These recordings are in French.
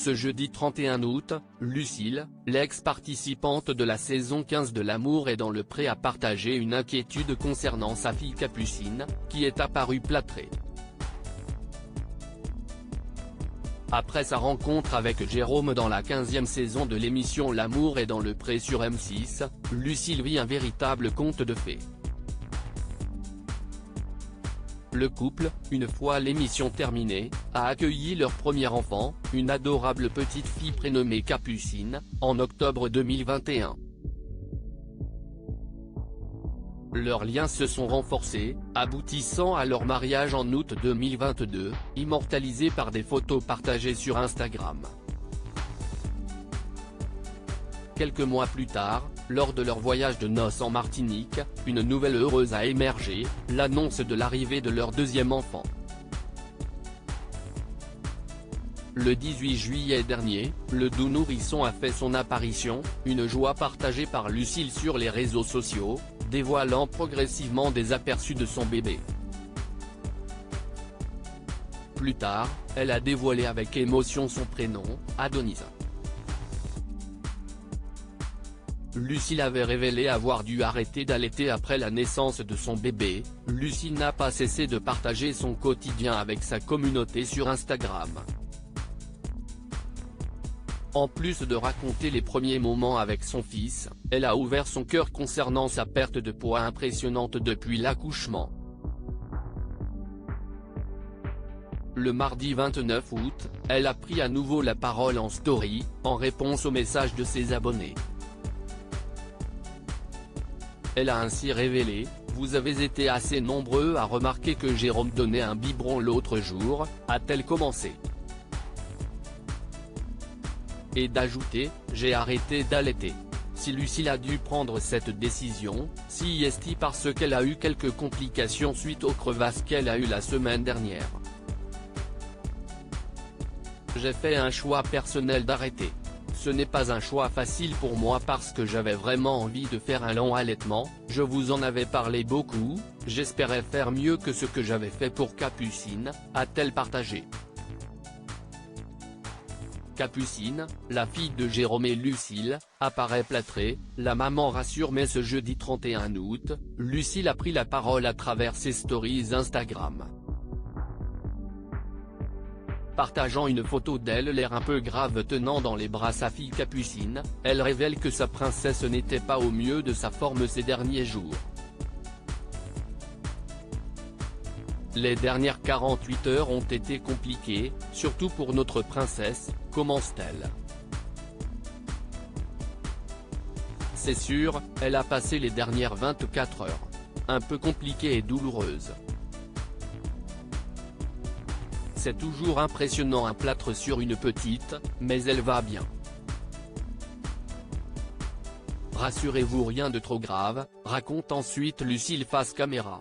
Ce jeudi 31 août, Lucille, l'ex-participante de la saison 15 de L'amour est dans le pré a partagé une inquiétude concernant sa fille Capucine, qui est apparue plâtrée. Après sa rencontre avec Jérôme dans la 15e saison de l'émission L'amour est dans le pré sur M6, Lucille vit un véritable conte de fées. Le couple, une fois l'émission terminée, a accueilli leur premier enfant, une adorable petite fille prénommée Capucine, en octobre 2021. Leurs liens se sont renforcés, aboutissant à leur mariage en août 2022, immortalisé par des photos partagées sur Instagram. Quelques mois plus tard, lors de leur voyage de noces en Martinique, une nouvelle heureuse a émergé, l'annonce de l'arrivée de leur deuxième enfant. Le 18 juillet dernier, le doux nourrisson a fait son apparition, une joie partagée par Lucille sur les réseaux sociaux, dévoilant progressivement des aperçus de son bébé. Plus tard, elle a dévoilé avec émotion son prénom, Adonis. Lucille avait révélé avoir dû arrêter d'allaiter après la naissance de son bébé. Lucille n'a pas cessé de partager son quotidien avec sa communauté sur Instagram. En plus de raconter les premiers moments avec son fils, elle a ouvert son cœur concernant sa perte de poids impressionnante depuis l'accouchement. Le mardi 29 août, elle a pris à nouveau la parole en story, en réponse aux messages de ses abonnés. Elle a ainsi révélé: « Vous avez été assez nombreux à remarquer que Jérôme donnait un biberon l'autre jour », a-t-elle commencé. Et d'ajouter: « J'ai arrêté d'allaiter. Si Lucille a dû prendre cette décision, c'est parce qu'elle a eu quelques complications suite aux crevasses qu'elle a eues la semaine dernière. J'ai fait un choix personnel d'arrêter. Ce n'est pas un choix facile pour moi parce que j'avais vraiment envie de faire un long allaitement, je vous en avais parlé beaucoup, j'espérais faire mieux que ce que j'avais fait pour Capucine », a-t-elle partagé. Capucine, la fille de Jérôme et Lucille, apparaît plâtrée, la maman rassure, mais ce jeudi 31 août, Lucille a pris la parole à travers ses stories Instagram. Partageant une photo d'elle l'air un peu grave tenant dans les bras sa fille Capucine, elle révèle que sa princesse n'était pas au mieux de sa forme ces derniers jours. Les dernières 48 heures ont été compliquées, surtout pour notre princesse, commence-t-elle. C'est sûr, elle a passé les dernières 24 heures un peu compliquées et douloureuses. C'est toujours impressionnant un plâtre sur une petite, mais elle va bien. Rassurez-vous, rien de trop grave, raconte ensuite Lucille face caméra.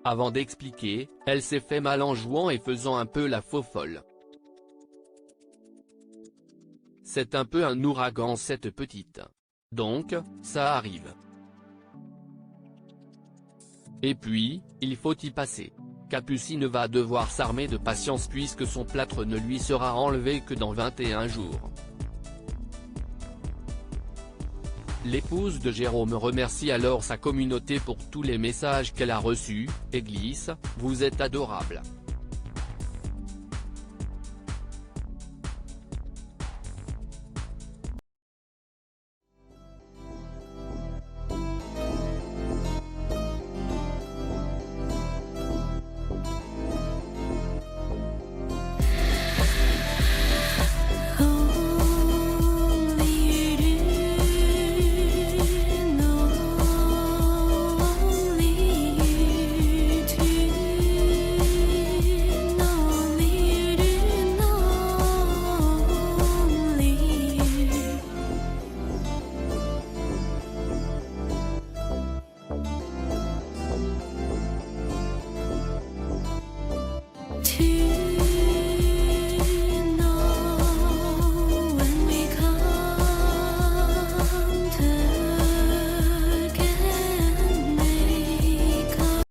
Avant d'expliquer, elle s'est fait mal en jouant et faisant un peu la faux-folle. C'est un peu un ouragan cette petite. Donc, ça arrive. Et puis, il faut y passer. Capucine va devoir s'armer de patience puisque son plâtre ne lui sera enlevé que dans 21 jours. L'épouse de Jérôme remercie alors sa communauté pour tous les messages qu'elle a reçus, et glisse: « Vous êtes adorable.